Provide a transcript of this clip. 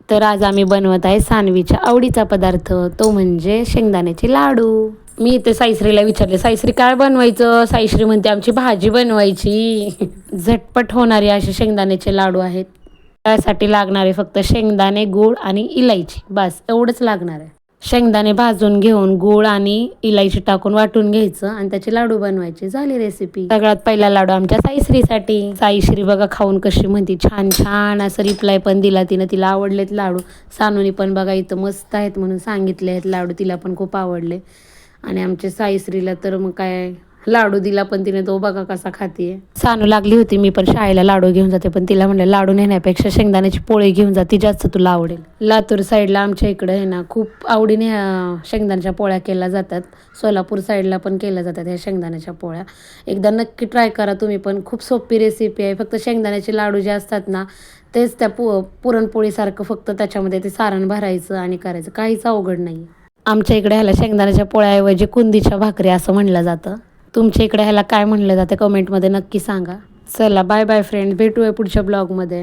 तर आज आम्ही बनवत आहे सानवीच्या आवडीचा पदार्थ, तो म्हणजे शेंगदाण्याचे लाडू. मी इथे साईश्रीला विचारले, साईश्री काय बनवायचं? साईश्री म्हणते आमची भाजी बनवायची. झटपट होणारे असे शेंगदाण्याचे लाडू आहेत. त्यासाठी लागणारे फक्त शेंगदाणे, गूळ आणि इलायची, बस एवढंच लागणार आहे. शेंगदाणे भाजून घेऊन गूळ आणि इलायची टाकून वाटून घ्यायचं आणि त्याचे लाडू बनवायचे. झाली रेसिपी. सगळ्यात पहिला लाडू आमच्या साईश्रीसाठी. साईश्री बघा खाऊन कशी म्हणते, छान छान असं रिप्लाय पण दिला तिनं. तिला आवडलेत लाडू. सानूनी पण बघा इथं मस्त आहेत म्हणून सांगितले आहेत लाडू, तिला पण खूप आवडले. आणि आमच्या साईश्रीला तर मग काय लाडू दिला पण तिने, तो बघा कसा खातीये. सानू लागली होती मी पण शाळेला लाडू घेऊन जाते, पण तिला म्हणलं लाडू नेण्यापेक्षा शेंगदाण्याची पोळी घेऊन जा, ती जास्त तुला आवडेल. लातूर साईडला आमच्या इकडं आहे ना खूप आवडीने शेंगदाण्याच्या पोळ्या केल्या जातात. सोलापूर साईडला पण केल्या जातात ह्या शेंगदाण्याच्या पोळ्या. एकदा नक्की ट्राय करा तुम्ही पण. खूप सोपी रेसिपी आहे. फक्त शेंगदाण्याचे लाडू जे असतात ना तेच त्या पुरणपोळीसारखं, फक्त त्याच्यामध्ये ते सारण भरायचं आणि करायचं, काहीच अवघड नाही. आमच्या इकडे ह्याला शेंगदाण्याच्या पोळ्याऐवजी कुंदीच्या भाकरी असं म्हणलं जातं. तुमच्या इकडे ह्याला काय म्हणलं जातं कमेंटमध्ये नक्की सांगा. चला बाय बाय फ्रेंड, भेटूया पुढच्या ब्लॉगमध्ये.